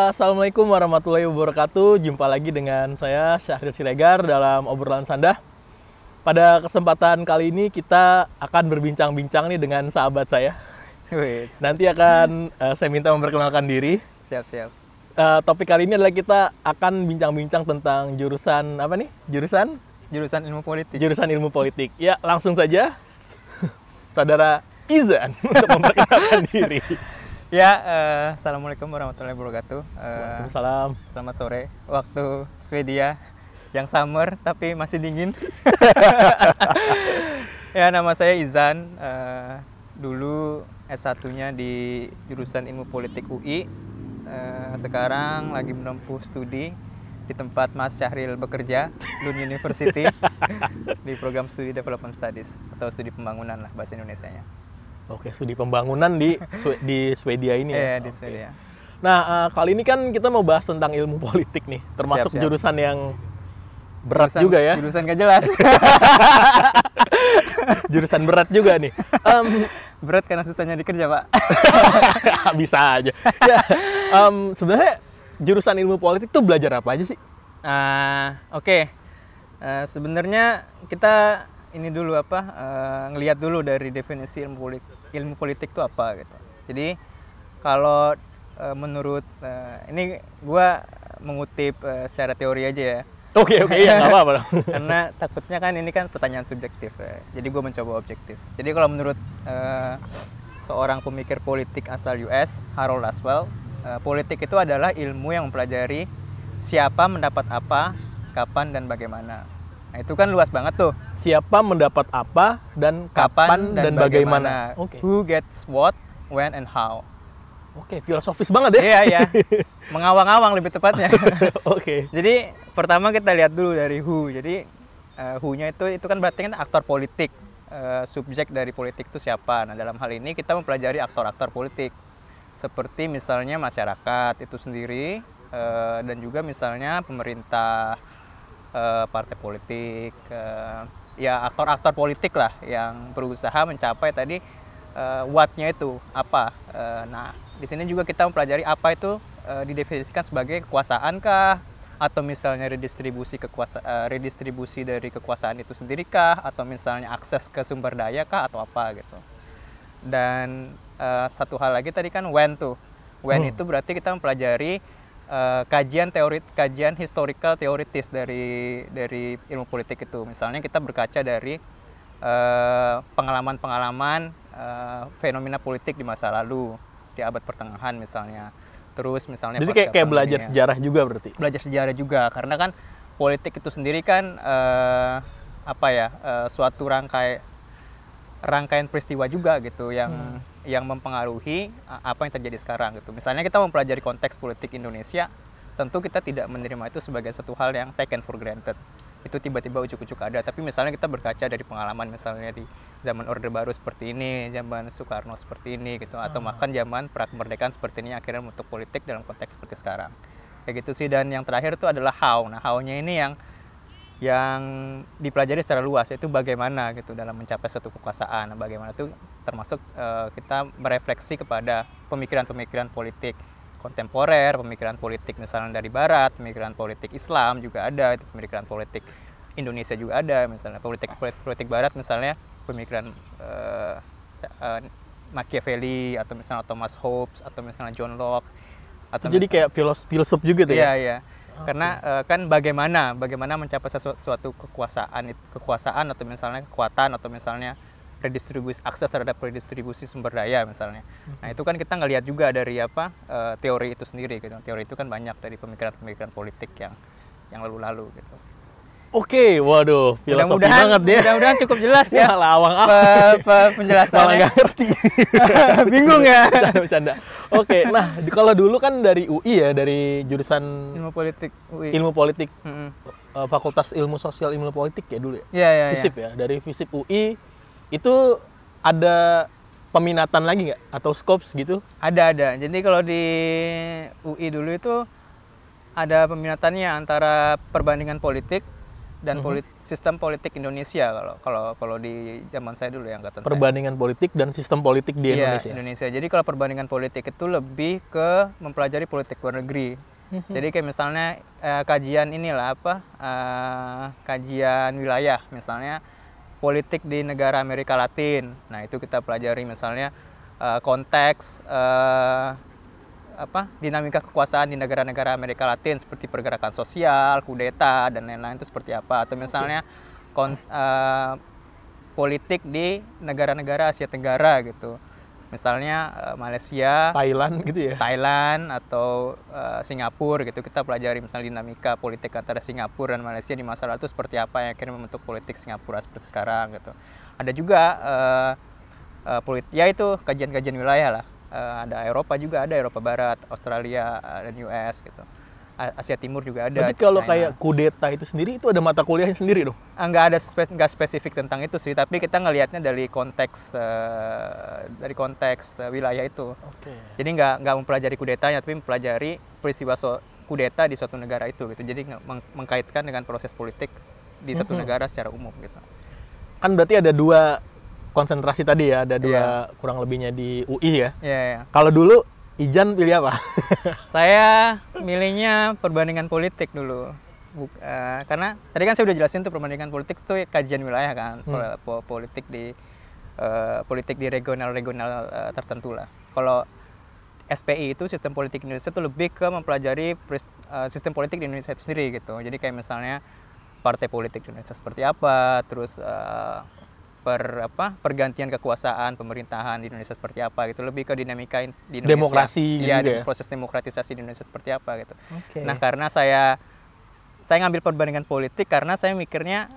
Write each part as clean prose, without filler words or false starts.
Assalamualaikum warahmatullahi wabarakatuh. Jumpa lagi dengan saya Syahril Siregar dalam obrolan Sandah. Pada kesempatan kali ini kita akan berbincang-bincang nih dengan sahabat saya. Nanti akan saya minta memperkenalkan diri. Siap. Topik kali ini adalah kita akan bincang-bincang tentang jurusan apa nih? Jurusan ilmu politik. Jurusan ilmu politik. Ya, langsung saja Saudara Izan untuk memperkenalkan diri. Ya, assalamualaikum warahmatullahi wabarakatuh. Waalaikumsalam. Selamat sore. Waktu Swedia yang summer tapi masih dingin. Ya, nama saya Izan. Dulu S1-nya di jurusan ilmu politik UI. Sekarang lagi menempuh studi di tempat Mas Syahril bekerja, Lund University, di program studi Development Studies atau studi pembangunan lah bahasa Indonesianya. Oke, studi pembangunan di Swedia ini ya? Di Swedia. Nah, kali ini kan kita mau bahas tentang ilmu politik nih, termasuk Siap. jurusan yang berat juga ya. Jurusan gak jelas. Jurusan berat juga nih. Berat karena susahnya dikerja, Pak. Bisa aja. Ya, sebenarnya jurusan ilmu politik tuh belajar apa aja sih? Oke. Sebenarnya kita ini dulu ngelihat dulu dari definisi ilmu politik itu apa gitu. Jadi kalau menurut ini gua mengutip secara teori aja ya. Oke, ya nggak apa-apa. Karena takutnya kan ini kan pertanyaan subjektif ya. Jadi gua mencoba objektif. Jadi kalau menurut seorang pemikir politik asal US, Harold Laswell, politik itu adalah ilmu yang mempelajari siapa mendapat apa, kapan dan bagaimana. Nah, itu kan luas banget tuh. Siapa mendapat apa dan kapan dan bagaimana. Okay. Who gets what, when and how. Oke, filosofis banget ya. Iya. Mengawang-awang lebih tepatnya. Oke. Jadi pertama kita lihat dulu dari who. Jadi who-nya itu kan berarti kan aktor politik. Subjek dari politik itu siapa. Nah, dalam hal ini kita mempelajari aktor-aktor politik. Seperti misalnya masyarakat itu sendiri dan juga misalnya pemerintah, partai politik, ya aktor-aktor politik lah yang berusaha mencapai tadi what-nya itu apa. Nah, di sini juga kita mempelajari apa itu didefinisikan sebagai kekuasaan kah, atau misalnya redistribusi dari kekuasaan itu sendiri kah, atau misalnya akses ke sumber daya kah, atau apa gitu. Dan satu hal lagi tadi kan when tuh. When itu berarti kita mempelajari kajian historical teoritis dari ilmu politik itu. Misalnya kita berkaca dari pengalaman-pengalaman fenomena politik di masa lalu, di abad pertengahan misalnya. Terus misalnya jadi kayak belajar sejarah juga berarti. Belajar sejarah juga karena kan politik itu sendiri kan suatu rangkaian peristiwa juga gitu yang mempengaruhi apa yang terjadi sekarang gitu. Misalnya kita mempelajari konteks politik Indonesia, tentu kita tidak menerima itu sebagai satu hal yang taken for granted. Itu tiba-tiba ujuk-ujuk ada, tapi misalnya kita berkaca dari pengalaman misalnya di zaman Orde Baru seperti ini, zaman Soekarno seperti ini gitu, atau bahkan zaman pra-kemerdekaan seperti ini akhirnya membentuk politik dalam konteks seperti sekarang. Kayak gitu sih. Dan yang terakhir itu adalah how. Nah, how-nya ini yang dipelajari secara luas, yaitu bagaimana gitu dalam mencapai suatu kekuasaan. Nah, bagaimana itu termasuk kita merefleksi kepada pemikiran-pemikiran politik kontemporer, pemikiran politik misalnya dari barat, pemikiran politik Islam juga ada, itu pemikiran politik Indonesia juga ada, misalnya politik barat misalnya pemikiran Machiavelli, atau misalnya Thomas Hobbes, atau misalnya John Locke, atau jadi kayak filsuf juga tuh ya. Iya. Karena kan bagaimana mencapai suatu kekuasaan atau misalnya kekuatan, atau misalnya akses terhadap redistribusi sumber daya misalnya. Nah, itu kan kita ngelihat juga dari teori itu sendiri gitu. Teori itu kan banyak dari pemikiran-pemikiran politik yang lalu-lalu gitu. Oke, waduh, filosofi banget ya. Mudah-mudahan cukup jelas ya. Lawang penjelasannya. Malah nggak ngerti. Bingung ya. Bercanda. Oke, nah kalau dulu kan dari UI ya, dari jurusan ilmu politik UI. Ilmu politik. Fakultas Ilmu Sosial Ilmu Politik ya dulu ya. Iya. FISIP ya. Dari FISIP UI itu ada peminatan lagi nggak atau scopes gitu? Ada. Jadi kalau di UI dulu itu ada peminatannya antara perbandingan politik dan sistem politik Indonesia kalau di zaman saya dulu ya, angkatan saya. Perbandingan politik dan sistem politik di Indonesia. Indonesia. Jadi kalau perbandingan politik itu lebih ke mempelajari politik luar negeri. Jadi kayak misalnya kajian kajian wilayah, misalnya politik di negara Amerika Latin. Nah, itu kita pelajari misalnya konteks dinamika kekuasaan di negara-negara Amerika Latin seperti pergerakan sosial, kudeta dan lain-lain itu seperti apa, atau misalnya politik di negara-negara Asia Tenggara gitu. Misalnya Malaysia, Thailand atau Singapura gitu. Kita pelajari misalnya dinamika politik antara Singapura dan Malaysia di masa lalu itu seperti apa yang akhirnya membentuk politik Singapura seperti sekarang gitu. Ada juga itu kajian-kajian wilayah lah. Ada Eropa juga, ada Eropa Barat, Australia, dan US gitu. Asia Timur juga ada. Berarti kalau kayak kudeta itu sendiri itu ada mata kuliahnya sendiri dong? Nggak spesifik tentang itu sih, tapi kita ngelihatnya dari konteks wilayah itu. Jadi nggak mempelajari kudetanya, tapi mempelajari peristiwa kudeta di suatu negara itu gitu. Jadi mengkaitkan dengan proses politik di suatu negara secara umum gitu. Kan berarti ada dua konsentrasi tadi ya, ada dua kurang lebihnya di UI ya. Iya. Kalau dulu Ijan pilih apa? Saya milihnya perbandingan politik dulu. Karena tadi kan saya udah jelasin tuh perbandingan politik itu kajian wilayah kan, politik di regional tertentu lah. Kalau SPI itu sistem politik Indonesia itu lebih ke mempelajari sistem politik di Indonesia itu sendiri gitu. Jadi kayak misalnya partai politik di Indonesia seperti apa, terus pergantian kekuasaan pemerintahan di Indonesia seperti apa gitu, lebih ke dinamika di Indonesia, demokrasi gitu ya, proses demokratisasi di Indonesia seperti apa gitu. Nah, karena saya ngambil perbandingan politik karena saya mikirnya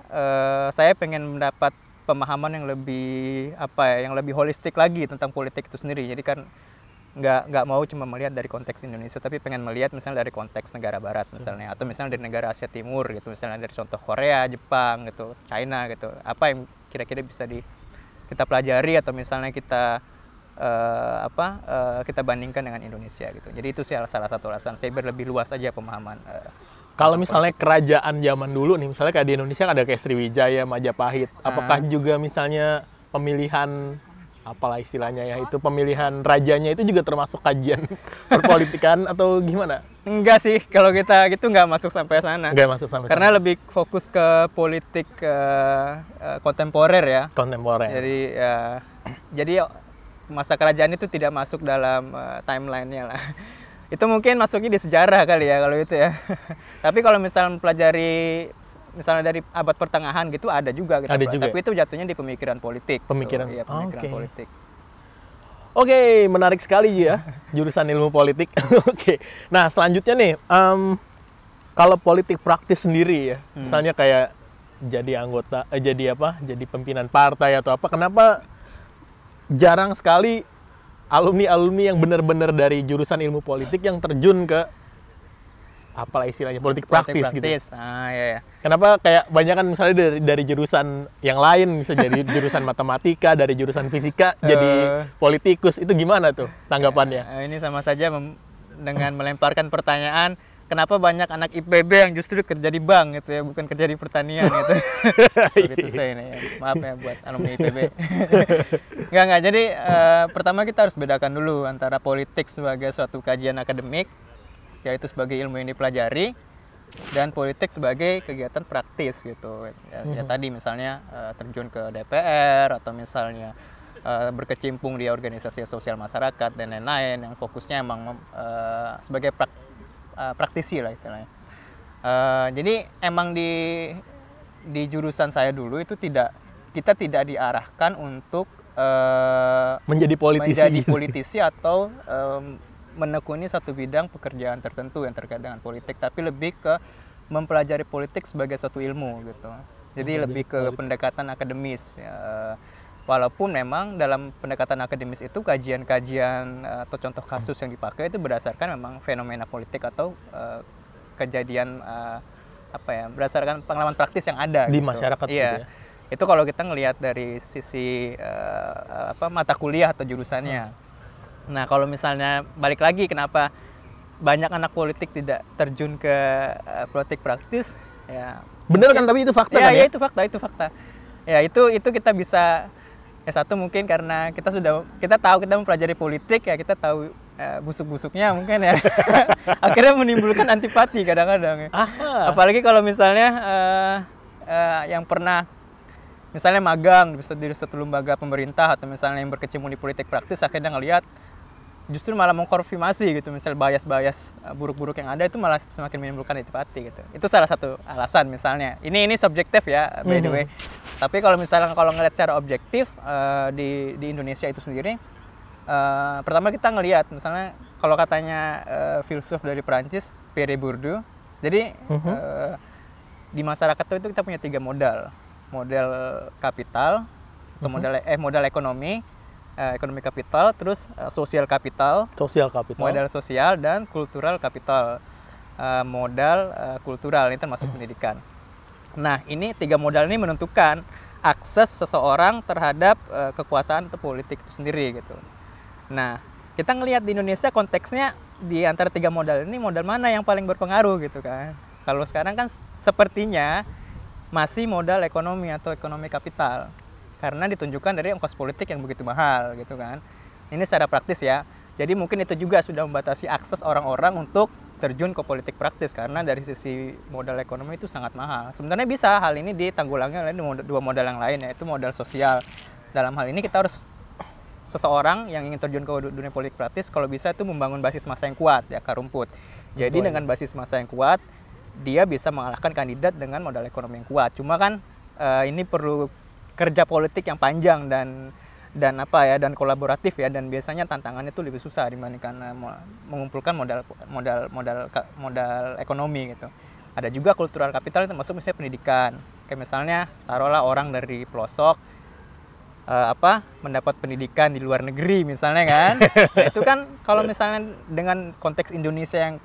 saya pengen mendapat pemahaman yang lebih holistik lagi tentang politik itu sendiri. Jadi kan nggak mau cuma melihat dari konteks Indonesia, tapi pengen melihat misalnya dari konteks negara barat misalnya, atau misalnya dari negara Asia Timur gitu, misalnya dari contoh Korea, Jepang gitu, China gitu, apa yang kira-kira bisa kita pelajari atau misalnya kita kita bandingkan dengan Indonesia gitu. Jadi itu sih salah satu alasan saya lebih luas aja pemahaman. Kalau misalnya kerajaan zaman dulu nih, misalnya kayak di Indonesia ada kayak Sriwijaya, Majapahit, apakah juga misalnya pemilihan apalah istilahnya ya, itu pemilihan rajanya itu juga termasuk kajian perpolitikan atau gimana? Enggak sih, kalau kita gitu nggak masuk sampai sana. Nggak masuk sampai karena sana. Lebih fokus ke politik kontemporer ya. Kontemporer. Jadi masa kerajaan itu tidak masuk dalam timeline-nya lah. Itu mungkin masuknya di sejarah kali ya kalau itu ya. Tapi kalau misalnya mempelajari misalnya dari abad pertengahan gitu ada juga gitu. Tapi itu jatuhnya di pemikiran politik. Pemikiran politik. Oke, menarik sekali ya jurusan ilmu politik. Oke. Nah, selanjutnya nih kalau politik praktis sendiri ya. Misalnya kayak jadi anggota jadi pimpinan partai atau apa, kenapa jarang sekali alumni yang benar-benar dari jurusan ilmu politik yang terjun ke apalah istilahnya politik praktis gitu. Iya. Kenapa kayak banyak kan misalnya dari jurusan yang lain, bisa jadi jurusan matematika, dari jurusan fisika jadi politikus, itu gimana tuh tanggapannya? Ini sama saja dengan melemparkan pertanyaan, kenapa banyak anak IPB yang justru kerja di bank gitu ya, bukan kerja di pertanian gitu. Begitu saya ini ya. Maaf ya buat alumni IPB. Enggak. Jadi pertama kita harus bedakan dulu antara politik sebagai suatu kajian akademik, yaitu sebagai ilmu yang dipelajari, dan politik sebagai kegiatan praktis gitu. Ya tadi misalnya terjun ke DPR atau misalnya berkecimpung di organisasi sosial masyarakat dan lain-lain yang fokusnya emang sebagai praktisi lah istilahnya. Jadi emang di jurusan saya dulu itu kita tidak diarahkan untuk menjadi politisi atau menekuni satu bidang pekerjaan tertentu yang terkait dengan politik, tapi lebih ke mempelajari politik sebagai satu ilmu gitu. Jadi lebih ke pendekatan akademis. Walaupun memang dalam pendekatan akademis itu kajian-kajian atau contoh kasus yang dipakai itu berdasarkan memang fenomena politik atau kejadian berdasarkan pengalaman praktis yang ada di gitu. masyarakat. Iya. Gitu ya. Itu kalau kita ngelihat dari sisi mata kuliah atau jurusannya. Nah, kalau misalnya balik lagi kenapa banyak anak politik tidak terjun ke politik praktis, ya Bener kan, tapi itu fakta Ya, kan ya ya? itu fakta. Ya, itu kita bisa S1 mungkin karena kita tahu kita mempelajari politik ya, kita tahu busuk-busuknya mungkin ya. Akhirnya menimbulkan antipati kadang-kadang ya. Aha. Apalagi kalau misalnya yang pernah misalnya magang di satu lembaga pemerintah atau misalnya yang berkecimpung di politik praktis, akhirnya ngelihat justru malah mengkonfirmasi gitu, misal bias-bias buruk-buruk yang ada itu malah semakin menimbulkan antipati gitu. Itu salah satu alasan misalnya. Ini subjektif ya, by the way. Tapi kalau misalnya ngelihat secara objektif di Indonesia itu sendiri, pertama kita ngelihat misalnya kalau katanya filsuf dari Perancis Pierre Bourdieu, jadi di masyarakat itu kita punya 3 modal. Modal kapital atau modal ekonomi, ekonomi kapital, terus sosial kapital, modal sosial, dan kultural kapital, modal kultural, ini termasuk pendidikan. Nah, ini 3 modal ini menentukan akses seseorang terhadap kekuasaan atau politik itu sendiri gitu. Nah, kita ngelihat di Indonesia konteksnya di antara 3 modal ini, modal mana yang paling berpengaruh gitu kan. Kalau sekarang kan sepertinya masih modal ekonomi atau ekonomi kapital, karena ditunjukkan dari ongkos politik yang begitu mahal gitu kan. Ini secara praktis ya. Jadi mungkin itu juga sudah membatasi akses orang-orang untuk terjun ke politik praktis, karena dari sisi modal ekonomi itu sangat mahal. Sebenarnya bisa hal ini ditanggulangi oleh 2 modal yang lain, yaitu modal sosial. Dalam hal ini kita harus seseorang yang ingin terjun ke dunia politik praktis kalau bisa itu membangun basis massa yang kuat, ya, akar rumput. Jadi dengan basis massa yang kuat, dia bisa mengalahkan kandidat dengan modal ekonomi yang kuat. Cuma kan ini perlu kerja politik yang panjang dan kolaboratif ya, dan biasanya tantangannya itu lebih susah dibandingkan mengumpulkan modal ekonomi gitu. Ada juga kultural kapital, termasuk misalnya pendidikan. Kayak misalnya taruhlah orang dari pelosok mendapat pendidikan di luar negeri misalnya kan. Nah, itu kan kalau misalnya dengan konteks Indonesia yang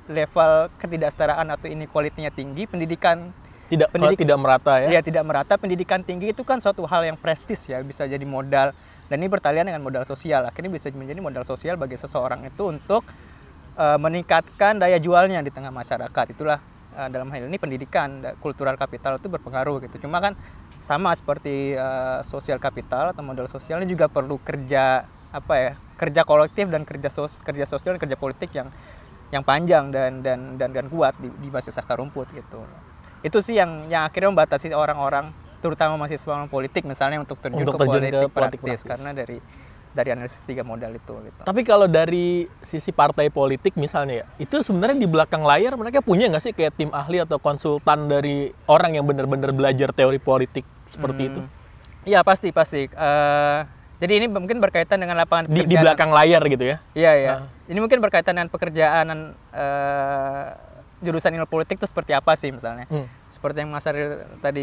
level ketidaksetaraan atau inequality-nya tinggi, pendidikan tidak merata ya. Iya, tidak merata. Pendidikan tinggi itu kan suatu hal yang prestis ya, bisa jadi modal, dan ini bertalian dengan modal sosial. Akhirnya bisa menjadi modal sosial bagi seseorang itu untuk meningkatkan daya jualnya di tengah masyarakat. Itulah dalam hal ini pendidikan, kultural kapital itu berpengaruh gitu. Cuma kan sama seperti sosial kapital atau modal sosialnya juga perlu kerja kerja kolektif dan kerja sosial dan kerja politik yang panjang dan kuat di basis akar rumput gitu. Itu sih yang akhirnya membatasi orang-orang, terutama mahasiswa politik misalnya, untuk terjun ke politik praktis, karena dari analisis 3 modal itu gitu. Tapi kalau dari sisi partai politik misalnya ya, itu sebenarnya di belakang layar mereka punya nggak sih kayak tim ahli atau konsultan dari orang yang benar-benar belajar teori politik seperti itu? Iya, pasti. Jadi ini mungkin berkaitan dengan lapangan pekerjaan. Di belakang layar gitu ya? Iya. Ini mungkin berkaitan dengan pekerjaan jurusan ilmu politik itu seperti apa sih misalnya. Seperti yang Mas Aril tadi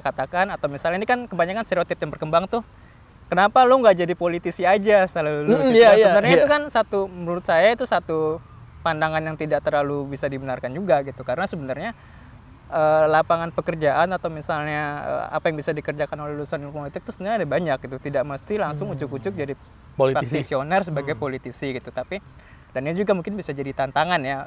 katakan, atau misalnya ini kan kebanyakan stereotip yang berkembang tuh. Kenapa lu nggak jadi politisi aja setelah lulus? Sebenarnya itu kan menurut saya itu satu pandangan yang tidak terlalu bisa dibenarkan juga gitu. Karena sebenarnya lapangan pekerjaan atau misalnya apa yang bisa dikerjakan oleh lulusan ilmu politik itu sebenarnya ada banyak gitu. Tidak mesti langsung ujuk-ujuk jadi praktisioner sebagai politisi gitu. Dan ini juga mungkin bisa jadi tantangan ya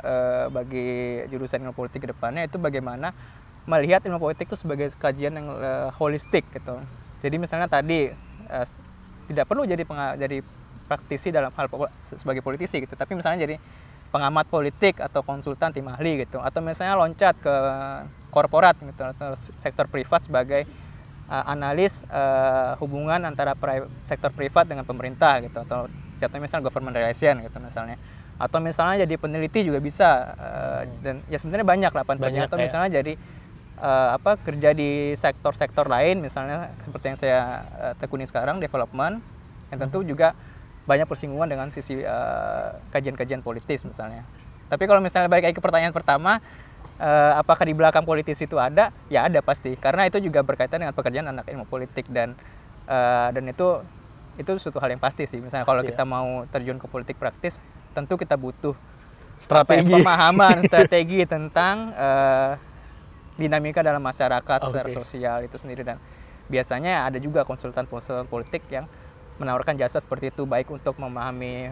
bagi jurusan ilmu politik ke depannya, itu bagaimana melihat ilmu politik itu sebagai kajian yang holistik gitu. Jadi misalnya tadi tidak perlu jadi praktisi dalam hal sebagai politisi gitu, tapi misalnya jadi pengamat politik atau konsultan tim ahli gitu, atau misalnya loncat ke korporat gitu atau sektor privat sebagai analis hubungan antara sektor privat dengan pemerintah gitu, atau contohnya misalnya government relation gitu misalnya, atau misalnya jadi peneliti juga bisa, dan ya sebenarnya banyak lapangan, atau misalnya jadi kerja di sektor-sektor lain misalnya seperti yang saya tekuni sekarang, development, yang tentu juga banyak persinggungan dengan sisi kajian-kajian politis misalnya. Tapi kalau misalnya balik lagi ke pertanyaan pertama, apakah di belakang politisi itu ada? Ya ada pasti, karena itu juga berkaitan dengan pekerjaan anak ilmu politik, dan itu suatu hal yang pasti sih. Misalnya kalau kita mau terjun ke politik praktis, tentu kita butuh pemahaman strategi tentang dinamika dalam masyarakat secara sosial itu sendiri, dan biasanya ada juga konsultan politik yang menawarkan jasa seperti itu, baik untuk memahami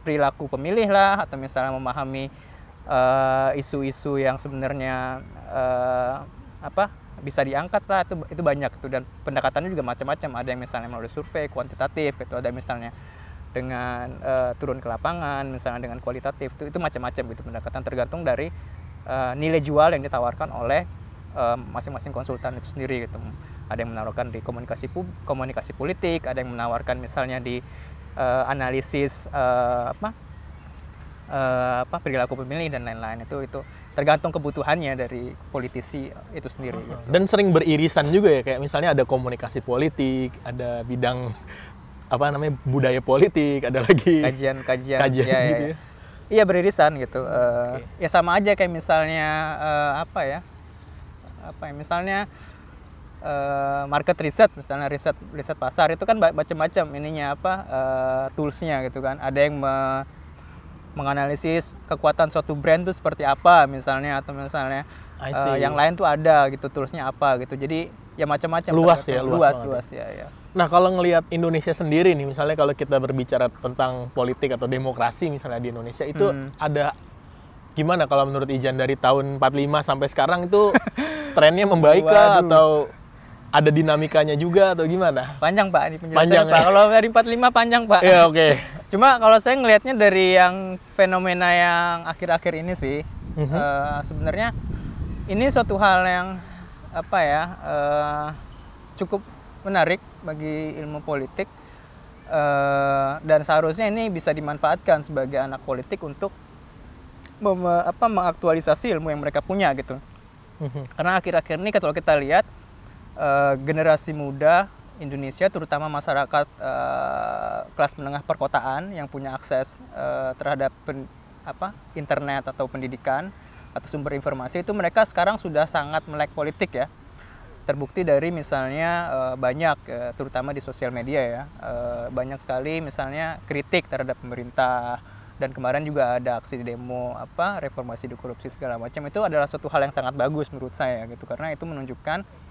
perilaku pemilih lah, atau misalnya memahami isu-isu yang sebenarnya bisa diangkat lah, itu banyak tuh, dan pendekatannya juga macam-macam. Ada yang misalnya melalui survei kuantitatif gitu, ada misalnya dengan turun ke lapangan, misalnya dengan kualitatif, itu macam-macam gitu pendekatan, tergantung dari nilai jual yang ditawarkan oleh masing-masing konsultan itu sendiri gitu. Ada yang menawarkan di komunikasi politik, ada yang menawarkan misalnya di analisis perilaku pemilih dan lain-lain. Itu tergantung kebutuhannya dari politisi itu sendiri gitu. Dan sering beririsan juga ya, kayak misalnya ada komunikasi politik, ada bidang budaya politik, ada lagi kajian ya, gitu ya. Iya, beririsan gitu. Ya sama aja kayak misalnya misalnya market research, misalnya riset pasar, itu kan macam-macam ininya toolsnya gitu kan. Ada yang menganalisis kekuatan suatu brand itu seperti apa misalnya, atau misalnya yang lain tuh ada gitu toolsnya apa gitu. Jadi ya macam-macam, luas ya. Nah, kalau ngelihat Indonesia sendiri nih, misalnya kalau kita berbicara tentang politik atau demokrasi misalnya di Indonesia, itu ada gimana kalau menurut Ijan dari tahun 45 sampai sekarang itu trennya membaik kah atau ada dinamikanya juga atau gimana? Panjang Pak, ini penjelasannya Pak. Ya? Kalau dari 45 panjang Pak. Ya, oke. Cuma kalau saya ngelihatnya dari yang fenomena yang akhir-akhir ini sih, sebenarnya ini suatu hal yang cukup menarik bagi ilmu politik, dan seharusnya ini bisa dimanfaatkan sebagai anak politik untuk mengaktualisasi ilmu yang mereka punya gitu. Karena akhir-akhir ini kalau kita lihat generasi muda Indonesia, terutama masyarakat kelas menengah perkotaan yang punya akses terhadap internet atau pendidikan atau sumber informasi, itu mereka sekarang sudah sangat melek politik ya. Terbukti dari misalnya banyak terutama di sosial media ya, banyak sekali misalnya kritik terhadap pemerintah, dan kemarin juga ada aksi demo reformasi di korupsi segala macam. Itu adalah suatu hal yang sangat bagus menurut saya gitu, karena itu menunjukkan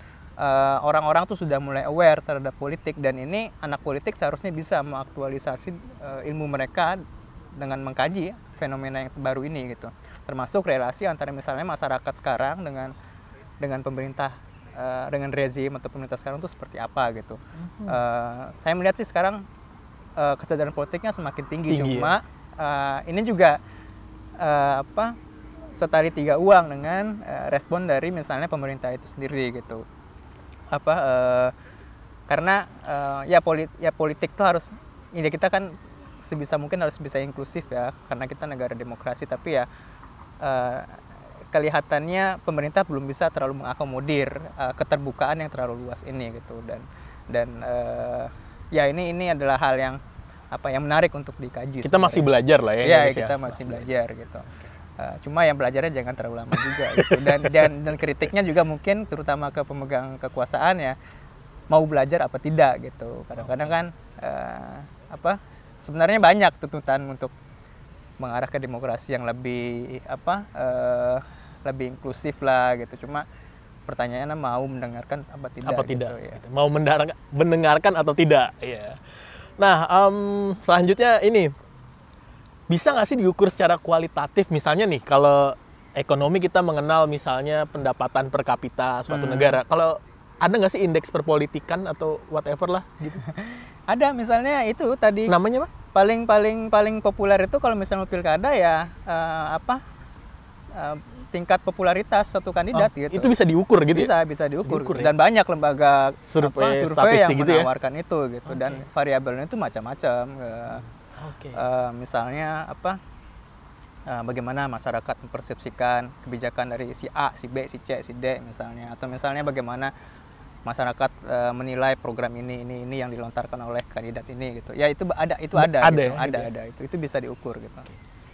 orang-orang tuh sudah mulai aware terhadap politik, dan ini anak politik seharusnya bisa mengaktualisasi ilmu mereka dengan mengkaji fenomena yang baru ini gitu, termasuk relasi antara misalnya masyarakat sekarang dengan pemerintah, dengan rezim atau pemerintah sekarang tuh seperti apa gitu. Saya melihat sih sekarang kesadaran politiknya semakin tinggi cuma ini juga setari tiga uang dengan respon dari misalnya pemerintah itu sendiri gitu. Karena politik tuh harus, ini kita kan sebisa mungkin harus bisa inklusif ya, karena kita negara demokrasi, tapi ya kelihatannya pemerintah belum bisa terlalu mengakomodir keterbukaan yang terlalu luas ini gitu, dan ini adalah hal yang menarik untuk dikaji. Kita masih belajar lah ya. Ya, kita masih belajar gitu. Cuma yang belajarnya jangan terlalu lama juga gitu. Dan kritiknya juga mungkin terutama ke pemegang kekuasaan ya, mau belajar apa tidak gitu. Kadang-kadang kan sebenarnya banyak tuntutan untuk mengarah ke demokrasi yang lebih lebih inklusif lah gitu. Cuma pertanyaannya mau mendengarkan apa tidak gitu, ya. Mau mendengarkan atau tidak ya. Nah, selanjutnya ini bisa nggak sih diukur secara kualitatif? Misalnya nih, kalau ekonomi kita mengenal misalnya pendapatan per kapita suatu negara. Kalau ada nggak sih indeks perpolitikan atau whatever lah gitu? Ada, misalnya itu tadi. Namanya apa? Paling populer itu kalau misalnya pilkada ya tingkat popularitas satu kandidat gitu. Itu bisa diukur gitu ya? Bisa diukur gitu. Dan banyak lembaga survei yang gitu menawarkan ya? Itu gitu. Dan variabelnya itu macam-macam. Misalnya bagaimana masyarakat mempersepsikan kebijakan dari si A, si B, si C, si D misalnya, atau misalnya bagaimana masyarakat menilai program ini yang dilontarkan oleh kandidat ini gitu. Ya itu ada gitu. Itu bisa diukur gitu.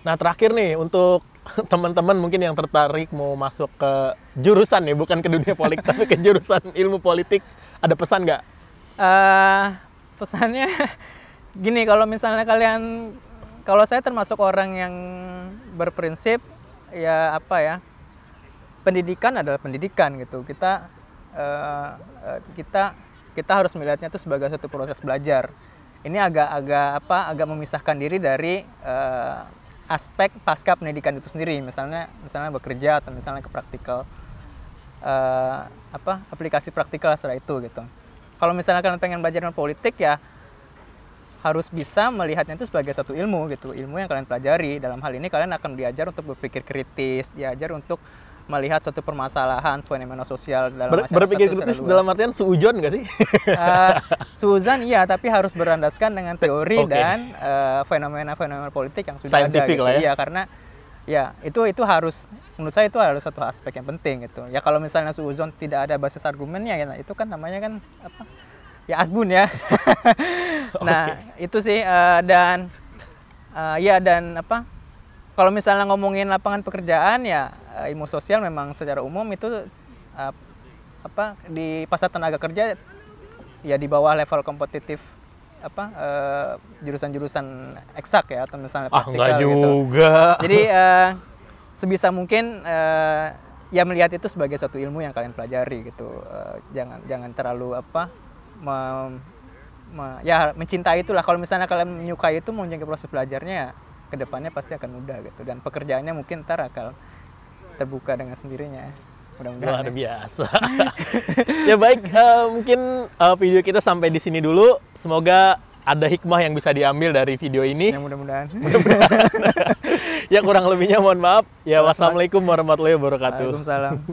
Nah, terakhir nih untuk teman-teman mungkin yang tertarik mau masuk ke jurusan nih, bukan ke dunia politik tapi ke jurusan ilmu politik, ada pesan nggak? Pesannya gini, kalau misalnya kalau saya termasuk orang yang berprinsip ya pendidikan adalah pendidikan gitu. Kita harus melihatnya itu sebagai satu proses belajar. Ini agak memisahkan diri dari aspek pasca pendidikan itu sendiri, misalnya bekerja atau misalnya ke praktikal, aplikasi praktikal setelah itu gitu. Kalau misalnya kalian pengen belajar ilmu politik ya harus bisa melihatnya itu sebagai satu ilmu gitu, ilmu yang kalian pelajari. Dalam hal ini kalian akan diajar untuk berpikir kritis, diajar untuk melihat suatu permasalahan fenomena sosial dalam masyarakat. Berpikir kritis dalam artian suujon nggak sih? Suuzon iya, tapi harus berlandaskan dengan teori dan fenomena-fenomena politik yang sudah Scientific ada gitu. lah ya. Iya, karena ya itu harus, menurut saya itu adalah satu aspek yang penting gitu. Ya kalau misalnya suuzon tidak ada basis argumennya ya itu kan namanya kan apa? Ya asbun ya. Nah, itu sih dan apa? Kalau misalnya ngomongin lapangan pekerjaan ya ilmu sosial memang secara umum itu di pasar tenaga kerja ya di bawah level kompetitif jurusan-jurusan eksak ya atau misalnya praktikal Enggak gitu. juga. Jadi sebisa mungkin ya melihat itu sebagai satu ilmu yang kalian pelajari gitu. Jangan terlalu mencintai itulah. Kalau misalnya kalian menyukai itu, menjadi proses belajarnya ya kedepannya pasti akan mudah gitu, dan pekerjaannya mungkin ntar akan terbuka dengan sendirinya, mudah-mudahan. Luar biasa. Ya baik, mungkin video kita sampai di sini dulu. Semoga ada hikmah yang bisa diambil dari video ini. Ya mudah-mudahan. Ya kurang lebihnya mohon maaf. Ya wassalamualaikum warahmatullahi wabarakatuh. Waalaikumsalam.